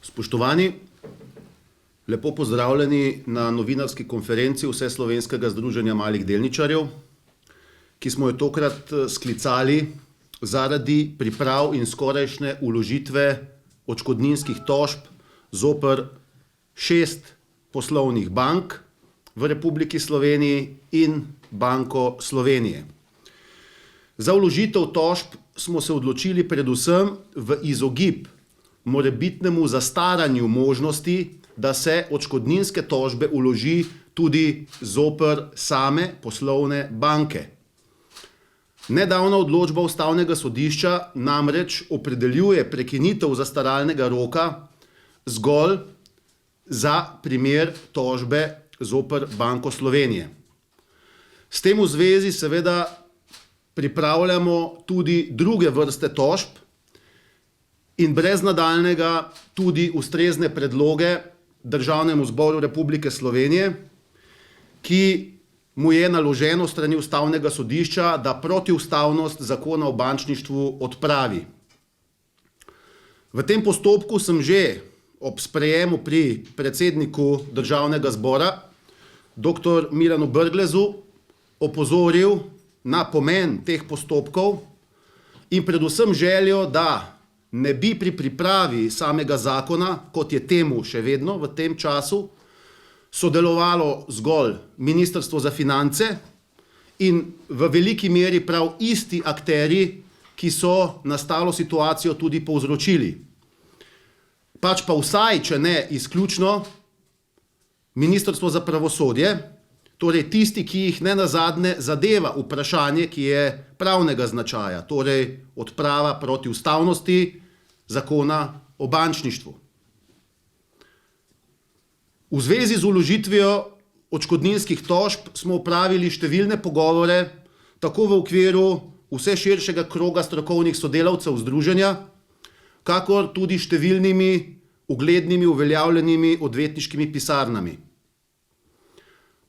Spoštovani, lepo pozdravljeni na novinarski konferenci Vseslovenskega združenja malih delničarjev, ki smo jo tokrat sklicali zaradi priprav in skorajšnje vložitve odškodninskih tožb zoper 6 poslovnih bank v Republiki Sloveniji in Banko Slovenije. Za vložitev tožb smo se odločili predvsem v izogib morebitnemu zastaranju možnosti, da se odškodninske tožbe vloži tudi zoper same poslovne banke. Nedavna odločba Ustavnega sodišča namreč opredeljuje prekinitev zastaralnega roka zgolj za primer tožbe zoper Banko Slovenije. S tem v zvezi seveda pripravljamo tudi druge vrste tožb in brez nadaljnjega tudi ustrezne predloge Državnemu zboru Republike Slovenije, ki mu je naloženo s strani Ustavnega sodišča, da protiustavnost zakona o bančništvu odpravi. V tem postopku sem že ob sprejemu pri predsedniku Državnega zbora, dr. Milanu Brglezu, opozoril na pomen teh postopkov in predvsem željo, da ne bi pri pripravi samega zakona, kot je temu še vedno v tem času, sodelovalo zgolj Ministrstvo za finance in v veliki meri prav isti akterji, ki so nastalo situacijo tudi povzročili. Pač pa vsaj, če ne izključno, Ministrstvo za pravosodje, torej tisti, ki jih nenazadnje zadeva vprašanje, ki je pravnega značaja, torej odprava protiustavnosti zakona o bančništvu. V zvezi z vložitvijo odškodninskih tožb smo opravili številne pogovore, tako v okviru vse širšega kroga strokovnih sodelavcev združenja, kakor tudi številnimi uglednimi uveljavljenimi odvetniškimi pisarnami.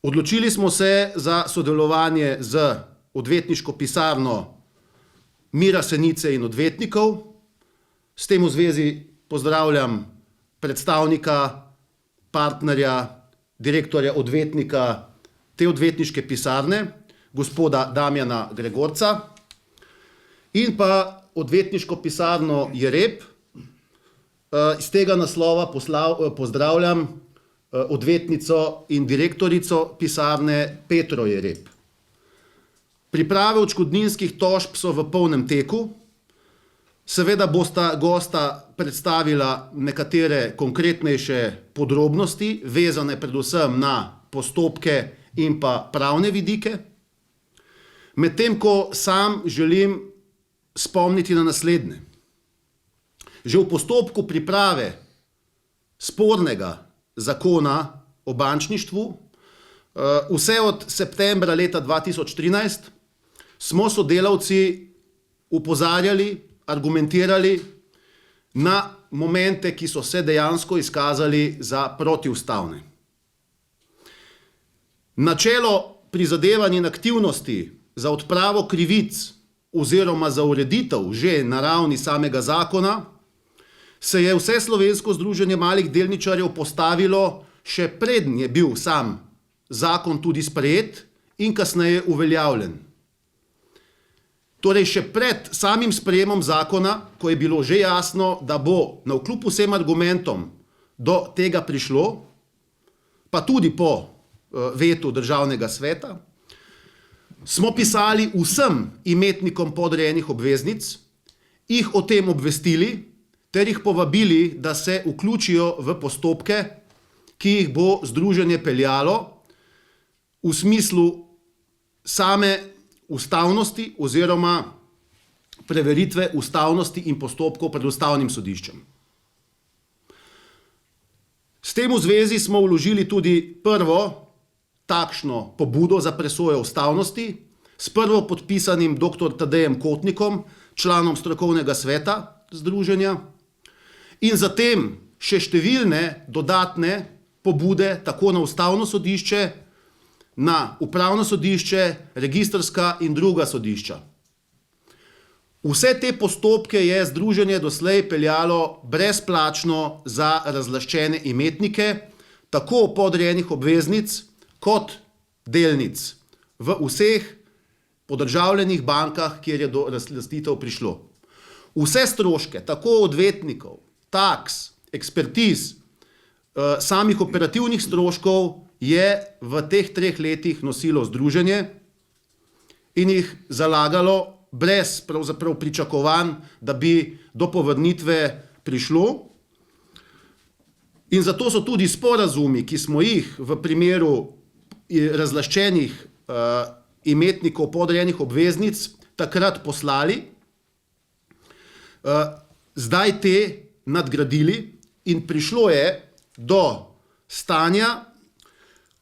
Odločili smo se za sodelovanje z odvetniško pisarno Mira Senice in odvetnikov. S tem v zvezi pozdravljam predstavnika, partnerja, direktorja odvetnika te odvetniške pisarne, gospoda Damjana Gregorca, in pa odvetniško pisarno Jereb. Iz tega naslova pozdravljam odvetnico in direktorico pisarne Petro Jereb. Priprave odškodninskih tožb so v polnem teku. Seveda bosta gosta predstavila nekatere konkretnejše podrobnosti, vezane predvsem na postopke in pa pravne vidike. Medtem ko sam želim spomniti na naslednje. Že v postopku priprave spornega zakona o bančništvu, vse od septembra leta 2013, smo sodelavci opozarjali, argumentirali na momente, ki so se dejansko izkazali za protiustavne. Načelo prizadevanj in aktivnosti za odpravo krivic oziroma za ureditev že na ravni samega zakona se je Vseslovensko združenje malih delničarjev postavilo še preden je bil sam zakon tudi sprejet in kasneje uveljavljen. Torej še pred samim sprejemom zakona, ko je bilo že jasno, da bo navkljub vsem argumentom do tega prišlo, pa tudi po vetu Državnega sveta, smo pisali vsem imetnikom podrejenih obveznic, jih o tem obvestili ter jih povabili, da se vključijo v postopke, ki jih bo združenje peljalo v smislu same ustavnosti oziroma preveritve ustavnosti in postopkov pred Ustavnim sodiščem. S tem v zvezi smo vložili tudi prvo takšno pobudo za presojo ustavnosti s prvopodpisanim dr. Tadejem Kotnikom, članom strokovnega sveta združenja, in zatem še številne dodatne pobude tako na Ustavno sodišče, na Upravno sodišče, registrska in druga sodišča. Vse te postopke je združenje doslej peljalo brezplačno za razlaščene imetnike, tako podrejenih obveznic kot delnic v vseh podržavljenih bankah, kjer je do razlastitev prišlo. Vse stroške, tako odvetnikov, taks, ekspertiz, samih operativnih stroškov je v teh 3 letih nosilo združenje in jih zalagalo brez pravzaprav pričakovanj, da bi do povrnitve prišlo. In zato so tudi sporazumi, ki smo jih v primeru razlaščenih imetnikov podrejenih obveznic takrat poslali, zdaj te nadgradili in prišlo je do stanja,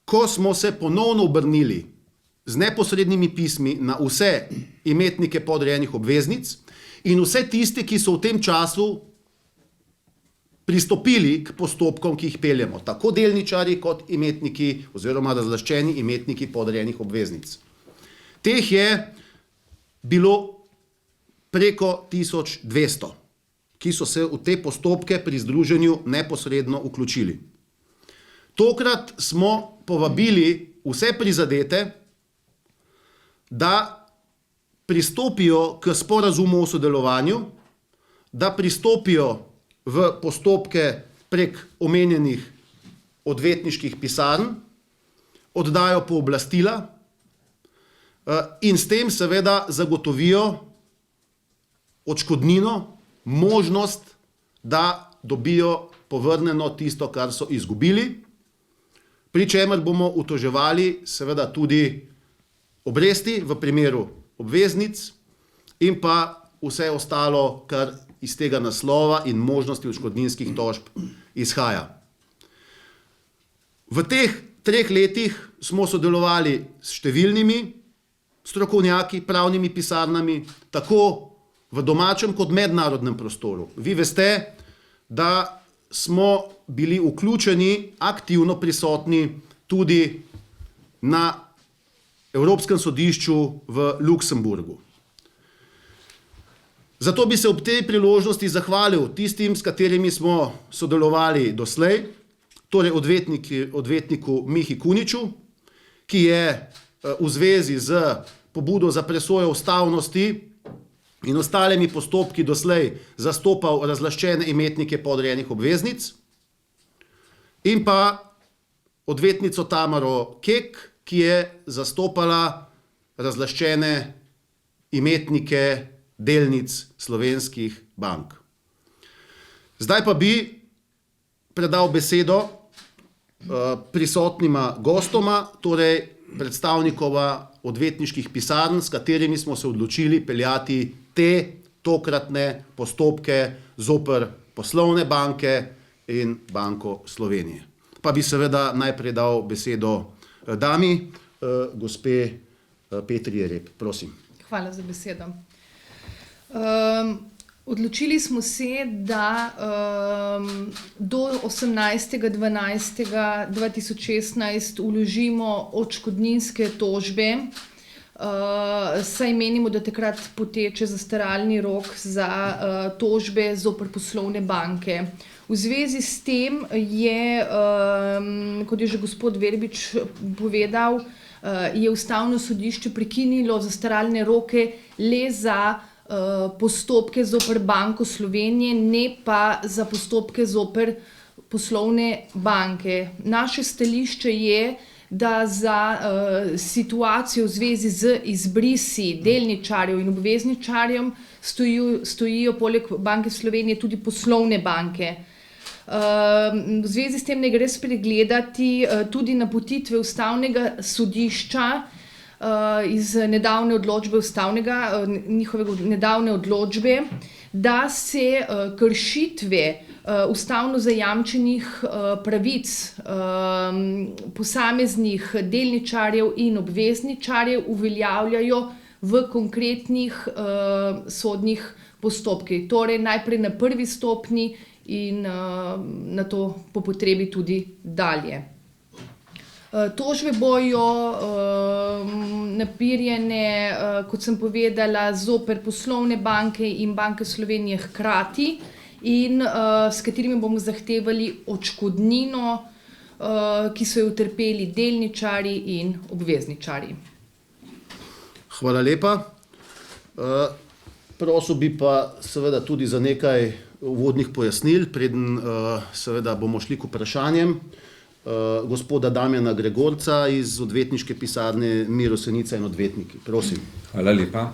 ko smo se ponovno obrnili z neposrednimi pismi na vse imetnike podrejenih obveznic in vse tiste, ki so v tem času pristopili k postopkom, ki jih peljemo, tako delničarji kot imetniki oziroma razlaščeni imetniki podrejenih obveznic. Teh je bilo preko 1200, ki so se v te postopke pri združenju neposredno vključili. Tokrat smo povabili vse prizadete, da pristopijo k sporazumu o sodelovanju, da pristopijo v postopke prek omenjenih odvetniških pisarn, oddajo pooblastila in s tem seveda zagotovijo odškodnino, možnost, da dobijo povrnjeno tisto, kar so izgubili, pri čemer bomo utoževali seveda tudi obresti v primeru obveznic in pa vse ostalo, kar iz tega naslova in možnosti odškodninskih tožb izhaja. V teh 3 letih smo sodelovali s številnimi strokovnjaki, pravnimi pisarnami, tako v domačem kot mednarodnem prostoru. Vi veste, da smo bili vključeni, aktivno prisotni tudi na Evropskem sodišču v Luksemburgu. Zato bi se ob tej priložnosti zahvalil tistim, s katerimi smo sodelovali doslej, torej odvetniku Mihi Kuniču, ki je v zvezi z pobudo za presojo ustavnosti in ostalimi postopki doslej zastopal razlaščene imetnike podrejenih obveznic, in pa odvetnico Tamaro Kek, ki je zastopala razlaščene imetnike delnic slovenskih bank. Zdaj pa bi predal besedo prisotnima gostoma, torej predstavnikova odvetniških pisarn, s katerimi smo se odločili peljati te tokratne postopke zoper poslovne banke in Banko Slovenije. Pa bi seveda najprej dal besedo dami, gospe Petri Jereb. Prosim. Hvala za besedo. Odločili smo se, da do 18.12.2016 vložimo odškodninske tožbe, saj menimo, da takrat poteče zastaralni rok za tožbe zoper poslovne banke. V zvezi s tem je, kot je že gospod Verbič povedal, je Ustavno sodišče prekinilo zastaralne roke le za postopke zoper Banko Slovenije, ne pa za postopke zoper poslovne banke. Naše stališče je, da za situacijo v zvezi z izbrisi delničarjev in obvezničarjev stojijo poleg Banke Slovenije tudi poslovne banke. V zvezi s tem ne gre spregledati tudi napotitve Ustavnega sodišča iz nedavne odločbe njihove nedavne odločbe, da se kršitve ustavno zajamčenih pravic posameznih delničarjev in obvezničarjev uveljavljajo v konkretnih sodnih postopkih. Torej najprej na prvi stopnji in nato po potrebi tudi dalje. Tožbe bojo napirjene, kot sem povedala, zoper poslovne banke in Banke Slovenije hkrati in s katerimi bomo zahtevali odškodnino, ki so jo utrpeli delničarji in obvezničarji. Hvala lepa. Prosil bi pa seveda tudi za nekaj uvodnih pojasnil, preden seveda bomo šli k vprašanjem. Gospoda Damjana Gregorca iz odvetniške pisarne Miro Senica in odvetniki. Prosim. Hvala lepa.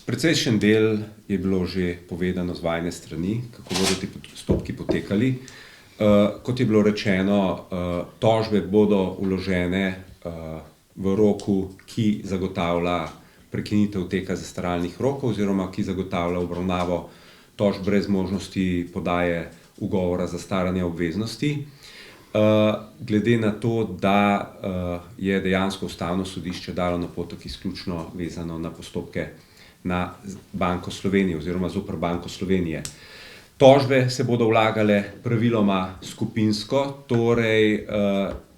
Precejšen del je bilo že povedano z vajine strani, kako bodo ti postopki potekali. Kot je bilo rečeno, tožbe bodo vložene v roku, ki zagotavlja prekinitev teka zastaralnih rokov oziroma ki zagotavlja obravnavo tožb brez možnosti podaje ugovora zastaranja obveznosti. Glede na to, da je dejansko Ustavno sodišče dalo napotek izključno vezano na postopke na Banko Slovenije oziroma zoper Banko Slovenije. Tožbe se bodo vlagale praviloma skupinsko, torej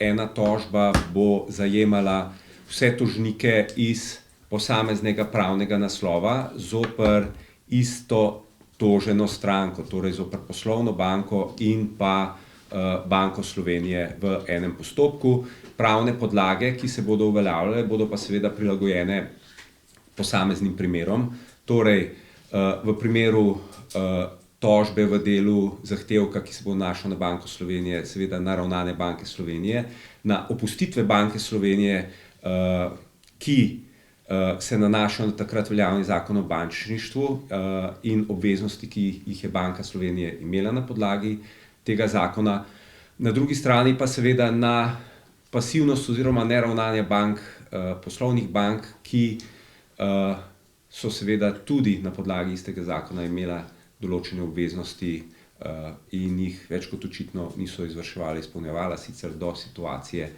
ena tožba bo zajemala vse tožnike iz posameznega pravnega naslova zoper isto toženo stranko, torej zoper poslovno banko in pa Banko Slovenije v enem postopku. Pravne podlage, ki se bodo uveljavljale, bodo pa seveda prilagojene posameznim primerom. Torej, v primeru tožbe v delu zahtevka, ki se bo nanašal na Banko Slovenije, seveda na ravnanje Banke Slovenije, na opustitve Banke Slovenije, ki se nanašajo na takrat veljavni zakon o bančništvu in obveznosti, ki jih je Banka Slovenije imela na podlagi tega zakona. Na drugi strani pa seveda na pasivnost oziroma neravnanje bank, poslovnih bank, ki so seveda tudi na podlagi istega zakona imela določene obveznosti in jih več kot očitno niso izvrševali, izpolnjevala, sicer do situacije,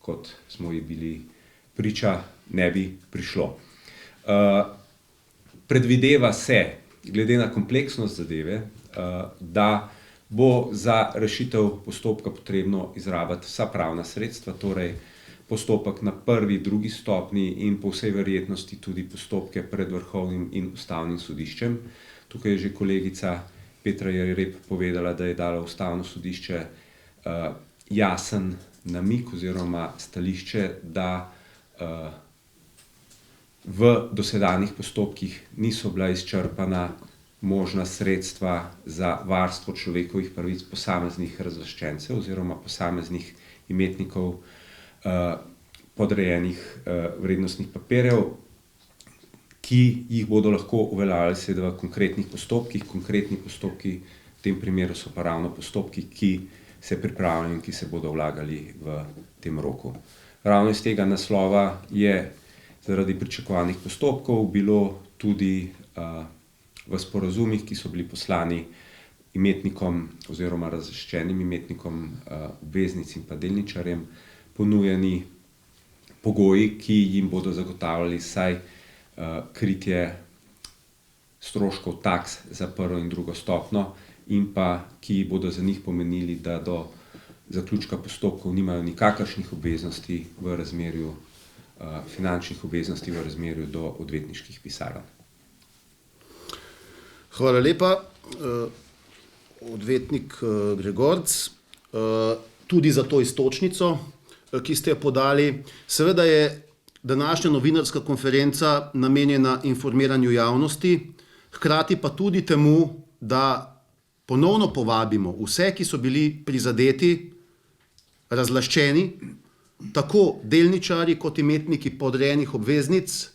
kot smo ji bili priča, ne bi prišlo. Predvideva se, glede na kompleksnost zadeve, da bo za rešitev postopka potrebno izrabiti vsa pravna sredstva, torej postopek na prvi, drugi stopnji in po vsej verjetnosti tudi postopke pred Vrhovnim in Ustavnim sodiščem. Tukaj je že kolegica Petra Jereb povedala, da je dalo Ustavno sodišče jasen namig oziroma stališče, da v dosedanjih postopkih niso bila izčrpana možna sredstva za varstvo človekovih pravic posameznih razlaščencev oziroma posameznih imetnikov podrejenih vrednostnih papirjev, ki jih bodo lahko uveljavljali seveda v konkretnih postopkih. Konkretni postopki v tem primeru so pa ravno postopki, ki se pripravljajo in ki se bodo vlagali v tem roku. Ravno iz tega naslova je zaradi pričakovanih postopkov bilo tudi v sporazumih, ki so bili poslani imetnikom oziroma razlaščenim imetnikom obveznic in pa delničarjem, ponujeni pogoji, ki jim bodo zagotavljali vsaj kritje stroškov taks za prvo in drugo stopnjo in pa ki bodo za njih pomenili, da do zaključka postopkov nimajo nikakršnih obveznosti v razmerju, finančnih obveznosti v razmerju do odvetniških pisarn. Hvala lepa, odvetnik Gregorc, tudi za to iztočnico, ki ste jo podali. Seveda je današnja novinarska konferenca namenjena informiranju javnosti, hkrati pa tudi temu, da ponovno povabimo vse, ki so bili prizadeti, razlaščeni, tako delničarji kot imetniki podrejenih obveznic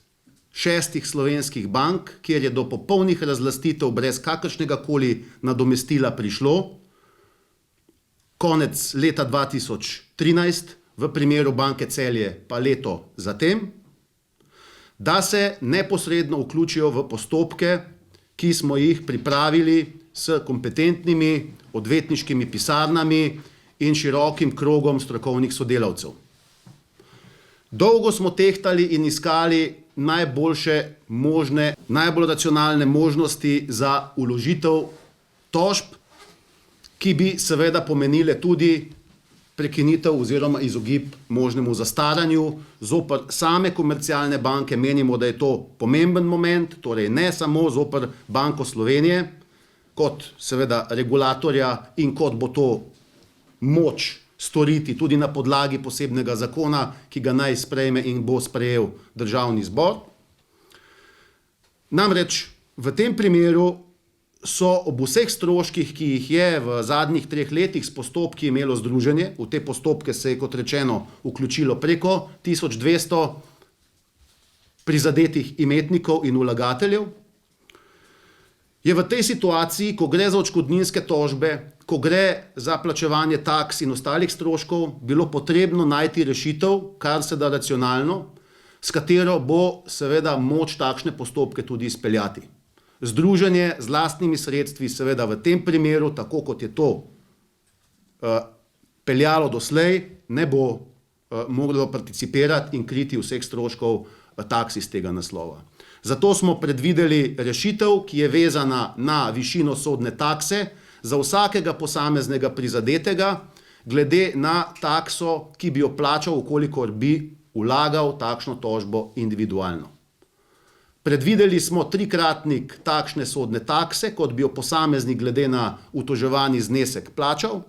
6 slovenskih bank, kjer je do popolnih razlastitev brez kakršnega koli nadomestila prišlo konec leta 2013, v primeru Banke Celje pa leto zatem, da se neposredno vključijo v postopke, ki smo jih pripravili s kompetentnimi odvetniškimi pisarnami in širokim krogom strokovnih sodelavcev. Dolgo smo tehtali in iskali najboljše možne, najbolj racionalne možnosti za vložitev tožb, ki bi seveda pomenile tudi prekinitev oziroma izogib možnemu zastaranju. Zoper same komercialne banke menimo, da je to pomemben moment, torej ne samo zoper Banko Slovenije, kot seveda regulatorja in kot bo to moč storiti tudi na podlagi posebnega zakona, ki ga naj sprejme in bo sprejel Državni zbor. Namreč v tem primeru so ob vseh stroških, ki jih je v zadnjih 3 letih s postopki imelo združenje, v te postopke se je, kot rečeno, vključilo preko 1200 prizadetih imetnikov in vlagateljev, je v tej situaciji, ko gre za odškodninske tožbe, ko gre za plačevanje taks in ostalih stroškov, bilo potrebno najti rešitev, kar se da racionalno, s katero bo seveda moč takšne postopke tudi izpeljati. Združenje z lastnimi sredstvi seveda v tem primeru, tako kot je to peljalo doslej, ne bo moglo participirati in kriti vseh stroškov taks iz tega naslova. Zato smo predvideli rešitev, ki je vezana na višino sodne takse za vsakega posameznega prizadetega, glede na takso, ki bi jo plačal, ukolikor bi vlagal takšno tožbo individualno. Predvideli smo 3-kratnik takšne sodne takse, kot bi jo posameznik glede na utoževani znesek plačal,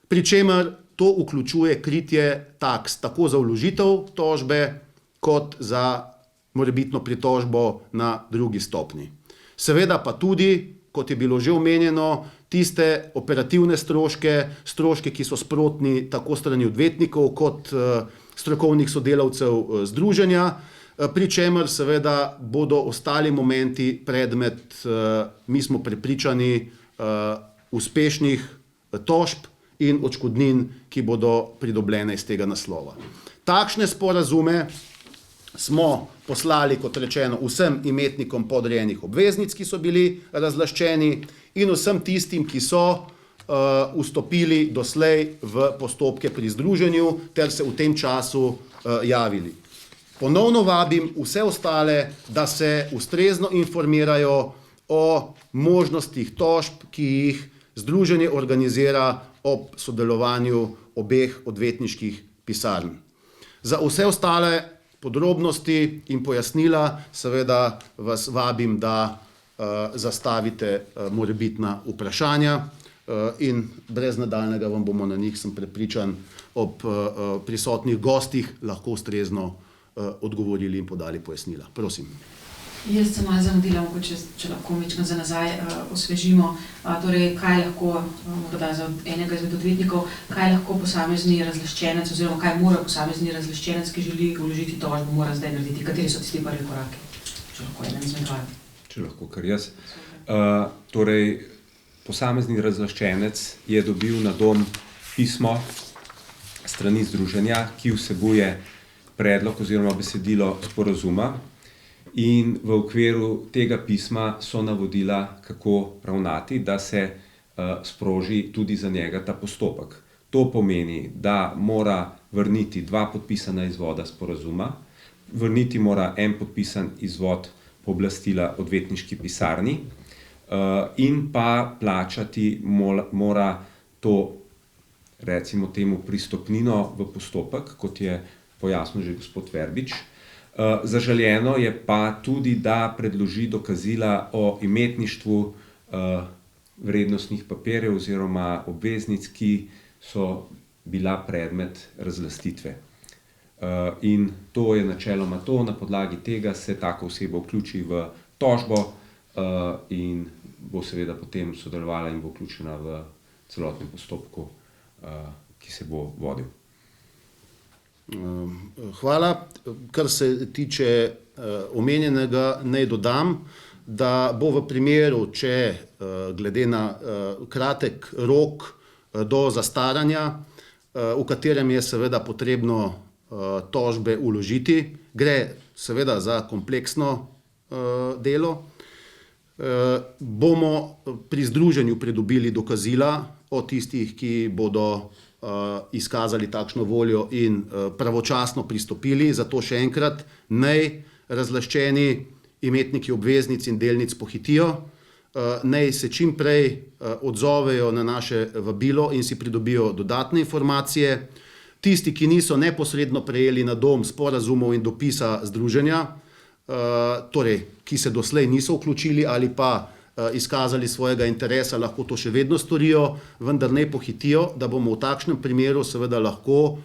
pri čemer to vključuje kritje taks tako za vložitev tožbe, kot za morebitno pritožbo na drugi stopnji. Seveda pa tudi, kot je bilo že omenjeno, tiste operativne stroške, ki so sprotni tako strani odvetnikov kot strokovnih sodelavcev združenja, pri čemer seveda bodo ostali momenti predmet, mi smo prepričani, uspešnih tožb in odškodnin, ki bodo pridobljene iz tega naslova. Takšne sporazume smo poslali, kot rečeno, vsem imetnikom podrejenih obveznic, ki so bili razlaščeni, in vsem tistim, ki so vstopili doslej v postopke pri združenju ter se v tem času javili. Ponovno vabim vse ostale, da se ustrezno informirajo o možnostih tožb, ki jih združenje organizira ob sodelovanju obeh odvetniških pisarn. Za vse ostale podrobnosti in pojasnila seveda vas vabim, da zastavite morebitna vprašanja in brez nadaljnjega vam bomo na njih, sem prepričan, ob prisotnih gostih lahko ustrezno odgovorili in podali pojasnila. Prosim. Jaz sem malo zamudila, mogoče, če lahko mičkam za nazaj osvežimo. Torej, kaj lahko, morda za enega izmed odvetnikov, kaj lahko posamezni razlaščenec oziroma kaj mora posamezni razlaščenec, ki želi vložiti tožbo, mora zdaj narediti? Kateri so tisti prvi koraki? Če lahko eden izmed vaju. Če lahko kar jaz. Torej, posamezni razlaščenec je dobil na dom pismo strani združenja, ki vsebuje predlog oziroma besedilo sporazuma, in v okviru tega pisma so navodila, kako ravnati, da se sproži tudi za njega ta postopek. To pomeni, da mora vrniti 2 podpisana izvoda sporazuma, vrniti mora en podpisan izvod pooblastila odvetniški pisarni in pa plačati mora to, recimo temu, pristopnino v postopek, kot je pojasnil že gospod Verbič. Zaželeno je pa tudi, da predloži dokazila o imetništvu vrednostnih papirjev oziroma obveznic, ki so bila predmet razlastitve. In to je načeloma to, na podlagi tega se taka oseba vključi v tožbo in bo seveda potem sodelovala in bo vključena v celotnem postopku, ki se bo vodil. Hvala. Kar se tiče omenjenega, naj dodam, da bo v primeru, če glede na kratek rok do zastaranja, v katerem je seveda potrebno tožbe vložiti, gre seveda za kompleksno delo, bomo pri združenju pridobili dokazila o tistih, ki bodo izkazali takšno voljo in pravočasno pristopili. Zato še enkrat, naj razlaščeni imetniki obveznic in delnic pohitijo naj se čim prej odzovejo na naše vabilo in si pridobijo dodatne informacije. Tisti, ki niso neposredno prejeli na dom sporazumov in dopisa združenja, torej, ki se doslej niso vključili ali pa izkazali svojega interesa, lahko to še vedno storijo, vendar ne pohitijo, da bomo v takšnem primeru seveda lahko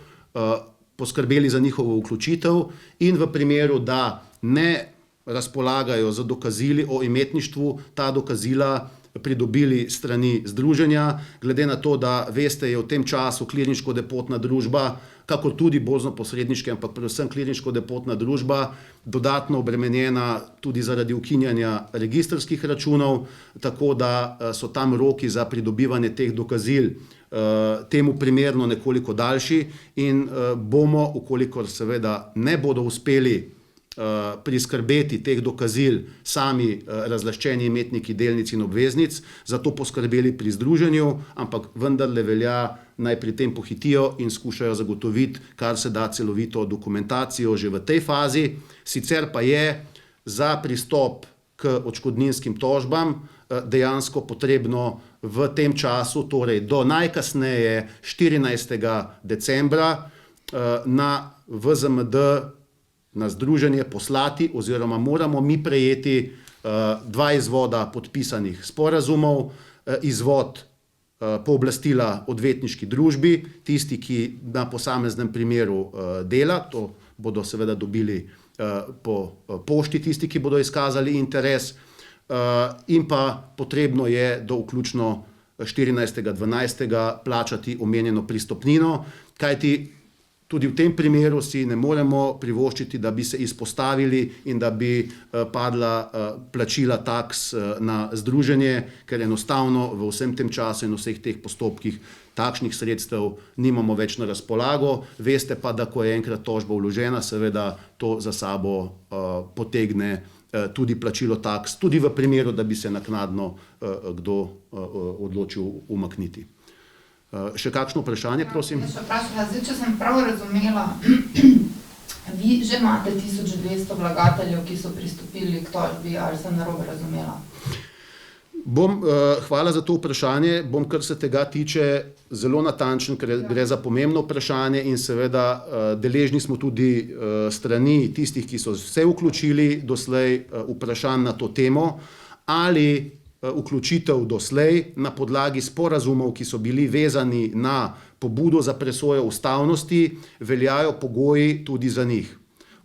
poskrbeli za njihovo vključitev in v primeru, da ne razpolagajo z dokazili o imetništvu, ta dokazila pridobili strani združenja, glede na to, da veste, je v tem času klirinško-depotna družba, kakor tudi borzno-posredniške, ampak predvsem klirinško-depotna družba, dodatno obremenjena tudi zaradi ukinjanja registrskih računov, tako da so tam roki za pridobivanje teh dokazil temu primerno nekoliko daljši in bomo, ukolikor seveda ne bodo uspeli priskrbeti teh dokazil sami razlaščeni imetniki delnic in obveznic, zato poskrbeli pri združenju, ampak vendarle velja, naj pri tem pohitijo in skušajo zagotoviti, kar se da celovito dokumentacijo že v tej fazi. Sicer pa je za pristop k odškodninskim tožbam dejansko potrebno v tem času, torej do najkasneje 14. decembra na VZMD, na združenje poslati oziroma moramo mi prejeti 2 izvoda podpisanih sporazumov, izvod pooblastila odvetniški družbi, tisti, ki na posameznem primeru dela, to bodo seveda dobili po pošti tisti, ki bodo izkazali interes, in pa potrebno je do vključno 14.12. plačati omenjeno pristopnino, kajti tudi v tem primeru si ne moremo privoščiti, da bi se izpostavili in da bi padla plačila taks na združenje, ker enostavno v vsem tem času in vseh teh postopkih takšnih sredstev nimamo več na razpolago. Veste pa, da ko je enkrat tožba vložena, seveda to za sabo potegne tudi plačilo taks, tudi v primeru, da bi se naknadno kdo odločil umakniti. Še kakšno vprašanje, prosim? Še vprašala, zdaj, če sem prav razumela, vi že imate 1200 vlagateljev, ki so pristopili k tožbi, ali sem narobe razumela? Hvala za to vprašanje. Bom, kar se tega tiče, zelo natančen, ker gre za pomembno vprašanje in seveda deležni smo tudi strani tistih, ki so se vključili doslej vprašanj na to temo, ali vključitev doslej na podlagi sporazumov, ki so bili vezani na pobudo za presojo ustavnosti, veljajo pogoji tudi za njih.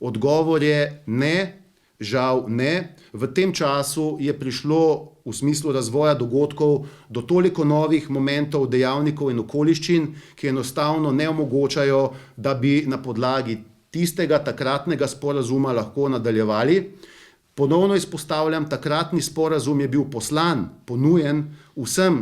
Odgovor je ne, žal ne. V tem času je prišlo v smislu razvoja dogodkov do toliko novih momentov, dejavnikov in okoliščin, ki enostavno ne omogočajo, da bi na podlagi tistega takratnega sporazuma lahko nadaljevali. Ponovno izpostavljam, takratni sporazum je bil poslan, ponujen vsem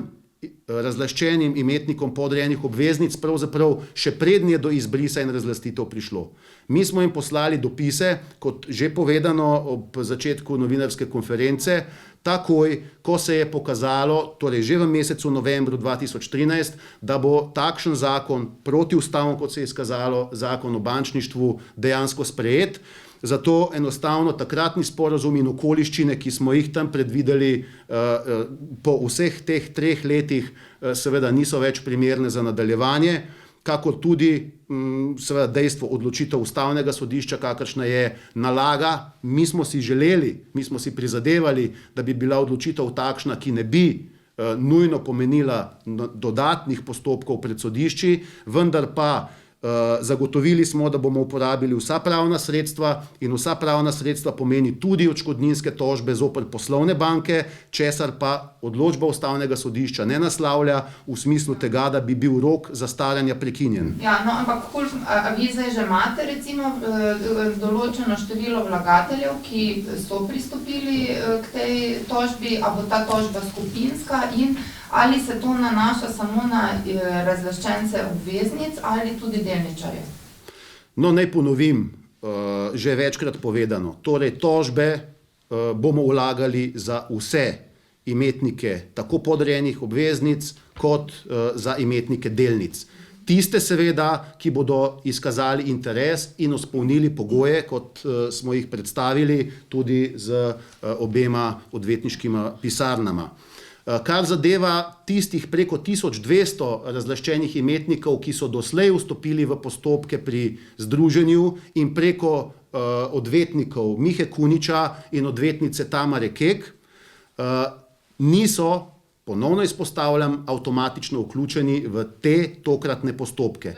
razlaščenim imetnikom podrejenih obveznic, pravzaprav še prednje do izbrisa in razlastitev prišlo. Mi smo jim poslali dopise, kot že povedano ob začetku novinarske konference, takoj, ko se je pokazalo, torej že v mesecu novembru 2013, da bo takšen zakon protiustaven, kot se je izkazalo, zakon o bančništvu, dejansko sprejet. Zato enostavno takratni sporazum in okoliščine, ki smo jih tam predvideli po vseh teh 3 letih, seveda niso več primerne za nadaljevanje, kakor tudi seveda dejstvo odločitev ustavnega sodišča, kakršna je nalaga. Mi smo si želeli, mi smo si prizadevali, da bi bila odločitev takšna, ki ne bi nujno pomenila dodatnih postopkov pred sodišči, vendar pa zagotovili smo, da bomo uporabili vsa pravna sredstva in vsa pravna sredstva pomeni tudi odškodninske tožbe zoper poslovne banke, česar pa odločba ustavnega sodišča ne naslavlja v smislu tega, da bi bil rok zastaranja prekinjen. Ja, no, ampak a vi zdaj že imate recimo določeno število vlagateljev, ki so pristopili k tej tožbi, a bo ta tožba skupinska in ali se to nanaša samo na razlaščence obveznic ali tudi delničarje? No, naj ponovim, že večkrat povedano. Torej, tožbe bomo vlagali za vse imetnike tako podrejenih obveznic kot za imetnike delnic. tiste seveda, ki bodo izkazali interes in izpolnili pogoje, kot smo jih predstavili tudi z obema odvetniškima pisarnama. Kar zadeva tistih preko 1200 razlaščenih imetnikov, ki so doslej vstopili v postopke pri združenju in preko odvetnikov Mihe Kuniča in odvetnice Tamare Kek, niso, ponovno izpostavljam, avtomatično vključeni v te tokratne postopke.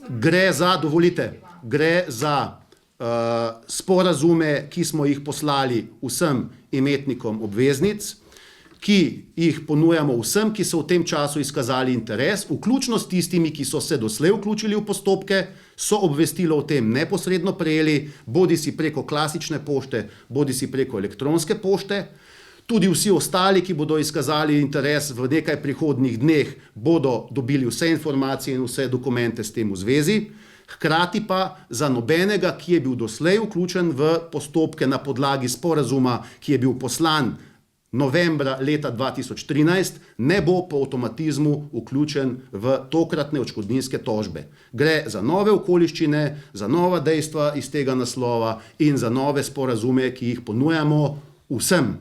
Gre za, dovolite, gre za sporazume, ki smo jih poslali vsem imetnikom obveznic, ki jih ponujamo vsem, ki so v tem času izkazali interes, vključno s tistimi, ki so se doslej vključili v postopke, so obvestilo o tem neposredno prejeli, bodi si preko klasične pošte, bodi si preko elektronske pošte. Tudi vsi ostali, ki bodo izkazali interes v nekaj prihodnjih dneh, bodo dobili vse informacije in vse dokumente s tem v zvezi. Hkrati pa za nobenega, ki je bil doslej vključen v postopke na podlagi sporazuma, ki je bil poslan novembra leta 2013, ne bo po avtomatizmu vključen v tokratne odškodninske tožbe. Gre za nove okoliščine, za nova dejstva iz tega naslova in za nove sporazume, ki jih ponujamo vsem.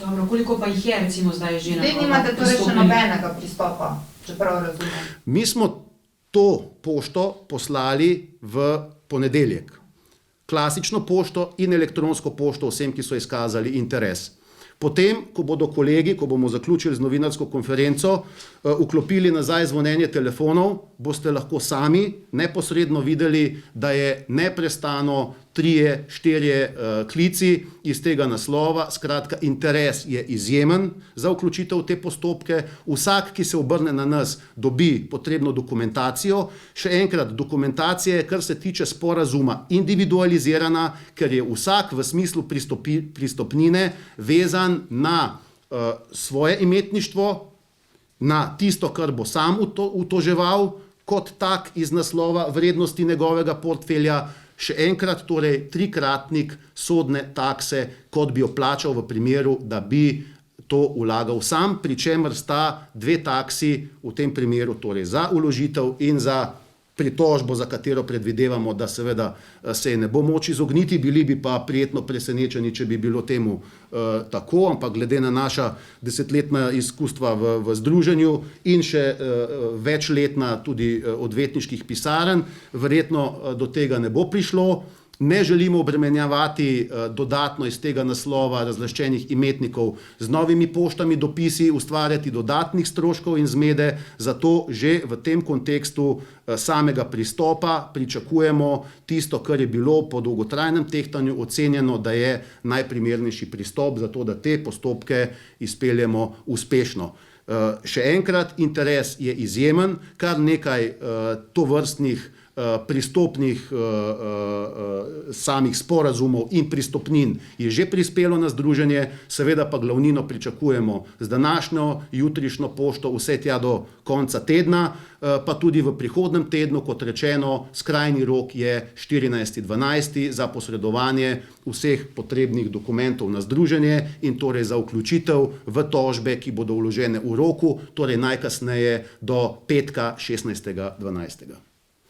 Dobro, koliko pa jih je recimo zdaj že na Zdaj nimate torej še nobenega pristopa, čeprav razumem. Mi smo to pošto poslali v ponedeljek. Klasično pošto in elektronsko pošto vsem, ki so izkazali interes. Potem, ko bodo kolegi, ko bomo zaključili z novinarsko konferenco, vklopili nazaj zvonjenje telefonov, boste lahko sami neposredno videli, da je neprestano 3-4 klici iz tega naslova. Skratka, interes je izjemen za vključitev v te postopke. Vsak, ki se obrne na nas, dobi potrebno dokumentacijo. Še enkrat, dokumentacija je, kar se tiče sporazuma, individualizirana, ker je vsak v smislu pristopnine vezan na svoje imetništvo, na tisto, kar bo sam utoževal, kot tak iz naslova vrednosti njegovega portfelja. Še enkrat, torej trikratnik sodne takse, kot bi jo plačal v primeru, da bi to vlagal sam, pri čemer sta dve taksi v tem primeru, torej za vložitev in za pritožbo, za katero predvidevamo, da seveda se je ne bo moč izogniti, bili bi pa prijetno presenečeni, če bi bilo temu tako, ampak glede na naša desetletna izkustva v združenju in še večletna tudi odvetniških pisarn, verjetno do tega ne bo prišlo. Ne želimo obremenjevati dodatno iz tega naslova razlaščenih imetnikov z novimi poštami, dopisi, ustvarjati dodatnih stroškov in zmede, zato že v tem kontekstu samega pristopa pričakujemo tisto, kar je bilo po dolgotrajnem tehtanju ocenjeno, da je najprimernejši pristop za to, da te postopke izpeljemo uspešno. Še enkrat, interes je izjemen, kar nekaj tovrstnih pristopnih samih sporazumov in pristopnin je že prispelo na združenje, seveda pa glavnino pričakujemo z današnjo, jutrišnjo pošto vse tja do konca tedna, pa tudi v prihodnem tednu, kot rečeno, skrajni rok je 14.12. za posredovanje vseh potrebnih dokumentov na združenje in torej za vključitev v tožbe, ki bodo vložene v roku, torej najkasneje do petka 16.12.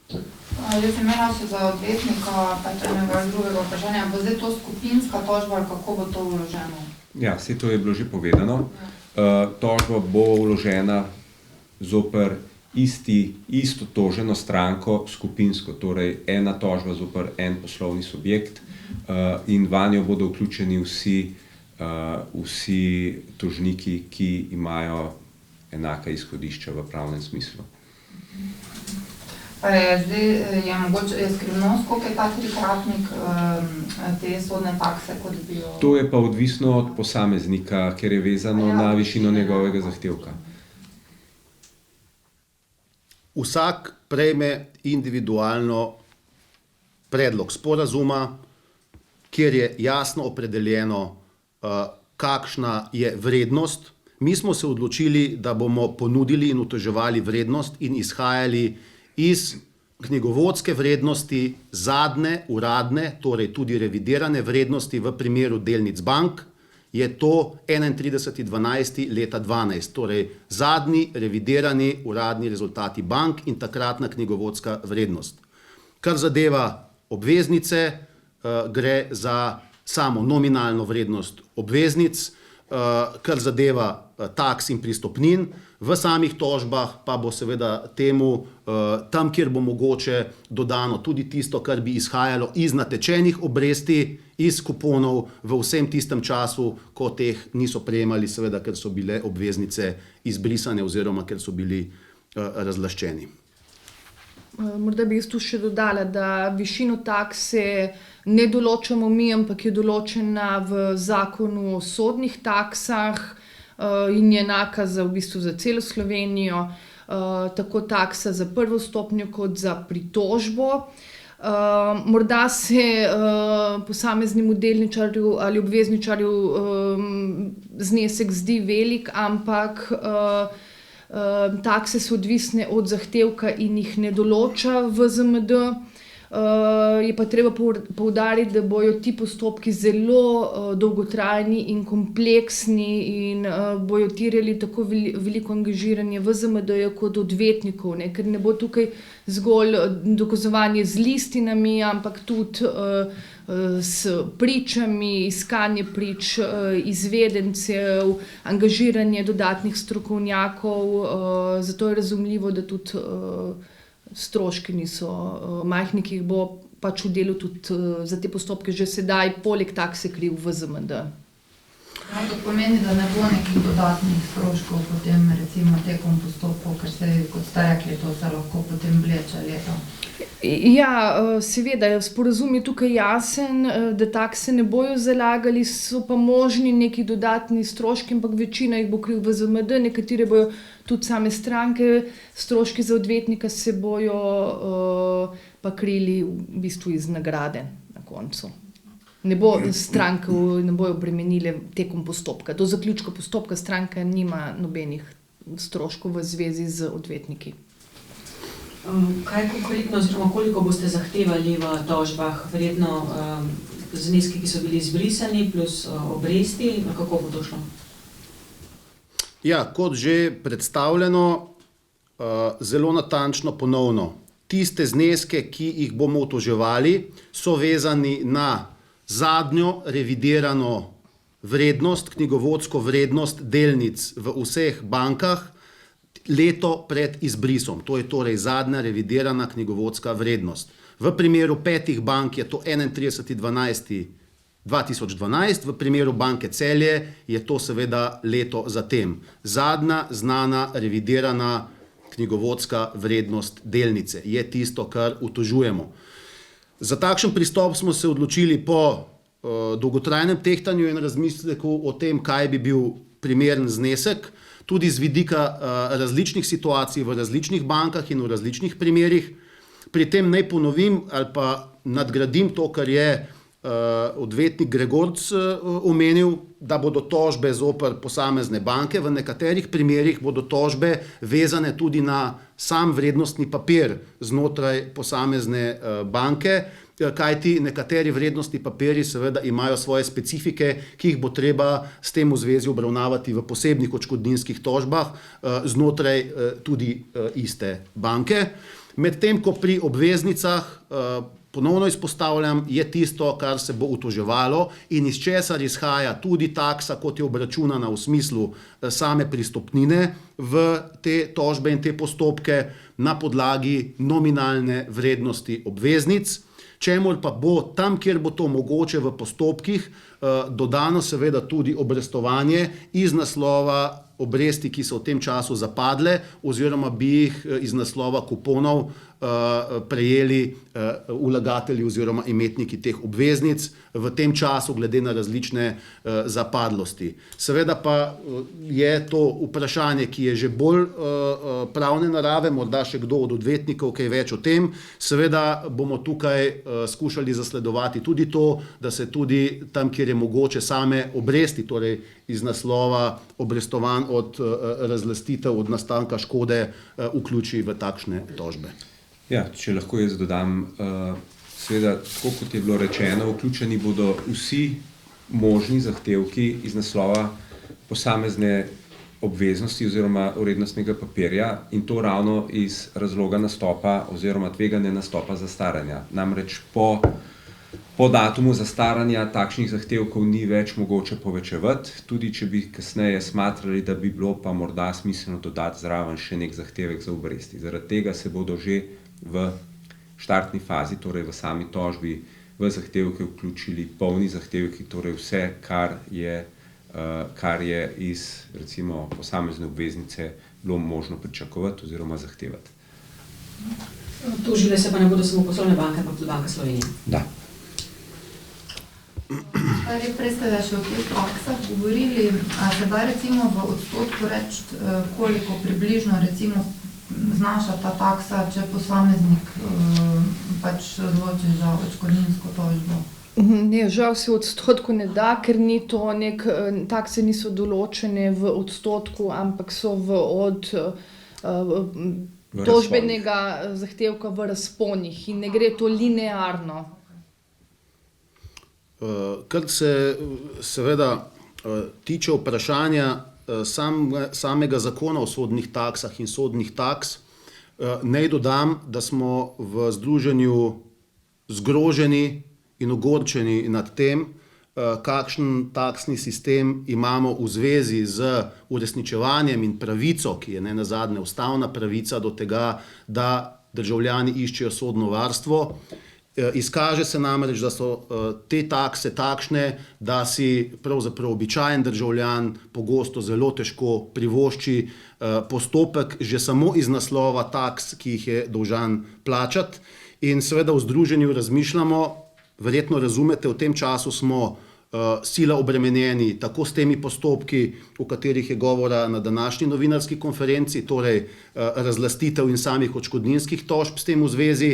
Jaz sem imela še za odvetnika enega drugega vprašanja, bo zdaj to skupinska tožba ali kako bo to vloženo? Ja, vse to je bilo že povedano. Tožba bo vložena zoper isto toženo stranko skupinsko, torej ena tožba zoper en poslovni subjekt in vanjo bodo vključeni vsi tožniki, ki imajo enaka izhodišča v pravnem smislu. Zdaj je mogoče skrivnost, koliko je ta trikratnik te sodne takse, kot bi jo... To je pa odvisno od posameznika, ker je vezano na višino njegovega zahtevka. Vsak prejme individualno predlog sporazuma, kjer je jasno opredeljeno, kakšna je vrednost. Mi smo se odločili, da bomo ponudili in uteževali vrednost in izhajali iz knjigovodske vrednosti zadnje, uradne, torej tudi revidirane vrednosti v primeru delnic bank, je to 31.12. leta 2012, torej zadnji revidirani uradni rezultati bank in takratna knjigovodska vrednost. Kar zadeva obveznice, gre za samo nominalno vrednost obveznic, kar zadeva taks in pristopnin, v samih tožbah pa bo seveda temu tam, kjer bo mogoče dodano tudi tisto, kar bi izhajalo iz natečenih obresti, iz kuponov v vsem tistem času, ko teh niso prejemali, seveda, ker so bile obveznice izbrisane oziroma ker so bili razlaščeni. Morda bi jaz tu še dodala, da višino takse ne določamo mi, ampak je določena v zakonu o sodnih taksah in je enaka v bistvu za celo Slovenijo, tako taksa za prvo stopnjo kot za pritožbo. Morda se posameznemu delničarju ali obvezničarju znesek zdi velik, ampak takse so odvisne od zahtevka in jih ne določa VZMD. Je pa treba poudariti, da bojo ti postopki zelo dolgotrajni in kompleksni in bojo terjali tako veliko angažiranje VZMD-ja kot odvetnikov, ne? Ker ne bo tukaj zgolj dokazovanje z listinami, ampak tudi s pričami, iskanje prič, izvedencev, angažiranje dodatnih strokovnjakov, zato je razumljivo, da tudi stroški niso majhni, ki jih bo pač v delu tudi za te postopke že sedaj poleg takse kriv VZMD. To pomeni, da ne bo nekih dodatnih stroškov potem recimo tekom postopkov, ker se, kot ste rekli, to se lahko potem vleče leta. Ja, seveda, sporazum je tukaj jasen, da takse ne bojo zalagali, so pa možni neki dodatni stroški, ampak večina jih bo kriv VZMD, nekatere bojo tudi same stranke, stroški za odvetnika se bojo pa krili v bistvu iz nagrade na koncu. Ne bo stranke ne bojo bremenile tekom postopka. Do zaključka postopka stranka nima nobenih stroškov v zvezi z odvetniki. Kaj konkretno oziroma koliko boste zahtevali v tožbah? Verjetno zneski, ki so bili izbrisani, plus obresti, kako bo to šlo? Ja, kot že predstavljeno, zelo natančno ponovno. Tiste zneske, ki jih bomo utoževali, so vezani na zadnjo revidirano vrednost, knjigovodsko vrednost delnic v vseh bankah leto pred izbrisom. To je torej zadnja revidirana knjigovodska vrednost. V primeru 5 bank je to 31.12.2012, v primeru banke Celje je to seveda leto zatem. Zadnja znana revidirana knjigovodska vrednost delnice je tisto, kar utožujemo. Za takšen pristop smo se odločili po dolgotrajnem tehtanju in razmisleku o tem, kaj bi bil primeren znesek, tudi z vidika različnih situacij v različnih bankah in v različnih primerih. Pri tem naj ponovim ali pa nadgradim to, kar je odvetnik Gregorc omenil, da bodo tožbe zoper posamezne banke, v nekaterih primerih bodo tožbe vezane tudi na sam vrednostni papir znotraj posamezne banke, kajti nekateri vrednostni papirji seveda imajo svoje specifike, ki jih bo treba s tem v zvezi obravnavati v posebnih odškodninskih tožbah znotraj tudi iste banke. Medtem ko pri obveznicah, ponovno izpostavljam, je tisto, kar se bo utoževalo in iz česar izhaja tudi taksa, kot je obračunana v smislu same pristopnine v te tožbe in te postopke na podlagi nominalne vrednosti obveznic, čemur pa bo tam, kjer bo to mogoče v postopkih, dodano seveda tudi obrestovanje iz naslova obresti, ki so v tem času zapadle oziroma bi jih iz naslova kuponov prejeli vlagatelji oziroma imetniki teh obveznic v tem času glede na različne zapadlosti. Seveda pa je to vprašanje, ki je že bolj pravne narave, morda še kdo od odvetnikov kaj več o tem. Seveda bomo tukaj skušali zasledovati tudi to, da se tudi tam, kjer je mogoče same obresti, torej iz naslova obrestovanj od razlastitev, od nastanka škode, vključi v takšne tožbe. Ja, če lahko jaz dodam, seveda, tako kot je bilo rečeno, vključeni bodo vsi možni zahtevki iz naslova posamezne obveznosti oziroma vrednostnega papirja in to ravno iz razloga nastopa oziroma tveganja nastopa zastaranja. Namreč po datumu zastaranja takšnih zahtevkov ni več mogoče povečevati, tudi če bi kasneje smatrali, da bi bilo pa morda smiselno dodati zraven še nek zahtevek za obresti. Zaradi tega se bodo že v štartni fazi, torej v sami tožbi, v zahtevke vključili polni zahtevki, torej vse, kar je iz recimo posamezne obveznice bilo možno pričakovati oziroma zahtevati. Tožile se pa ne bodo samo poslovne banke, ampak tudi Banka Slovenije. Da. Prej ste še o teh taksah govorili, a se da recimo v odstotku reči, koliko približno recimo znaša ta taksa, če posameznik pač odloči za odškodninsko tožbo? Ne, žal se v odstotku ne da, ker ni to takse niso določene v odstotku, ampak so od tožbenega zahtevka v razponih in ne gre to linearno. Kar se seveda tiče vprašanja samega zakona o sodnih taksah in sodnih taks, naj dodam, da smo v združenju zgroženi in ogorčeni nad tem, kakšen taksni sistem imamo v zvezi z uresničevanjem in pravico, ki je nenazadnje ustavna pravica do tega, da državljani iščejo sodno varstvo. Izkaže se namreč, da so te takse takšne, da si pravzaprav običajen državljan pogosto zelo težko privošči postopek že samo iz naslova taks, ki jih je dolžan plačati. In seveda v združenju razmišljamo, verjetno razumete, v tem času smo sila obremenjeni tako s temi postopki, o katerih je govora na današnji novinarski konferenci, torej razlastitev in samih odškodninskih tožb s tem v zvezi,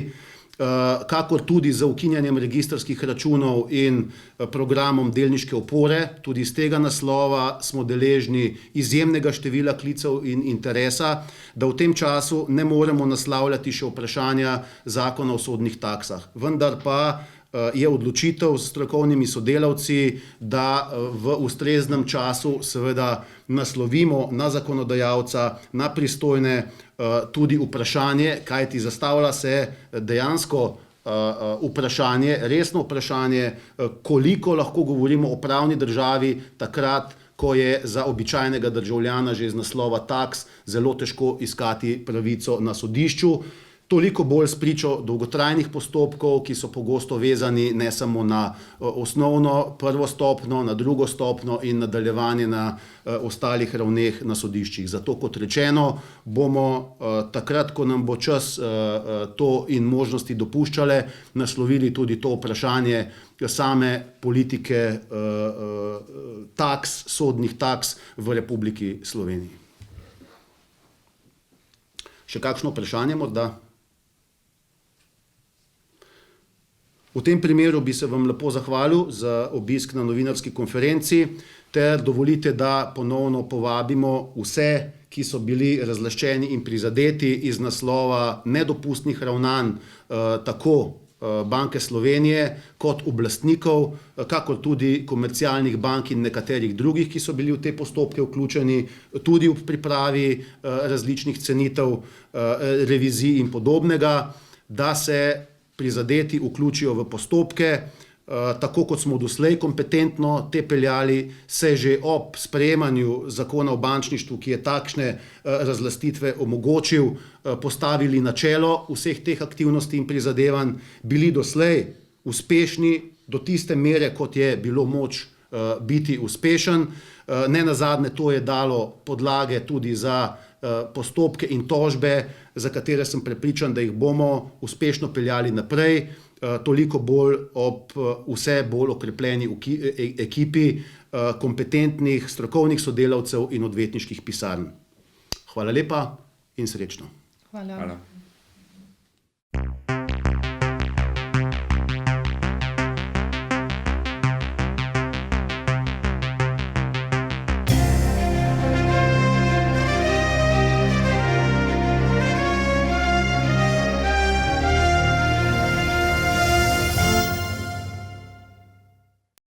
kakor tudi z ukinjanjem registrskih računov in programom delniške opore. Tudi iz tega naslova smo deležni izjemnega števila klicev in interesa, da v tem času ne moremo naslavljati še vprašanja zakona o sodnih taksah. Vendar pa je odločitev s strokovnimi sodelavci, da v ustreznem času seveda naslovimo na zakonodajalca, na pristojne tudi vprašanje, kajti zastavlja se dejansko vprašanje, resno vprašanje, koliko lahko govorimo o pravni državi takrat, ko je za običajnega državljana že iz naslova taks zelo težko iskati pravico na sodišču. Toliko bolj spričo dolgotrajnih postopkov, ki so pogosto vezani ne samo na osnovno prvo stopnjo, na drugo stopnjo in nadaljevanje na ostalih ravneh na sodiščih. Zato, kot rečeno, bomo takrat, ko nam bo čas to in možnosti dopuščale, naslovili tudi to vprašanje same politike taks, sodnih taks v Republiki Sloveniji. Še kakšno vprašanje morda? V tem primeru bi se vam lepo zahvalil za obisk na novinarski konferenci ter dovolite, da ponovno povabimo vse, ki so bili razlaščeni in prizadeti iz naslova nedopustnih ravnanj tako Banke Slovenije kot oblastnikov, kakor tudi komercialnih bank in nekaterih drugih, ki so bili v te postopke vključeni, tudi v pripravi različnih cenitev, revizij in podobnega, da se prizadeti vključijo v postopke, tako kot smo doslej kompetentno te peljali, se že ob sprejemanju zakona o bančništvu, ki je takšne razlastitve omogočil, postavili na čelo vseh teh aktivnosti in prizadevanj, bili doslej uspešni do tiste mere, kot je bilo moč biti uspešen. Nenazadnje to je dalo podlage tudi za postopke in tožbe, za katere sem prepričan, da jih bomo uspešno peljali naprej, toliko bolj ob vse bolj okrepljeni ekipi kompetentnih strokovnih sodelavcev in odvetniških pisarn. Hvala lepa in srečno. Hvala.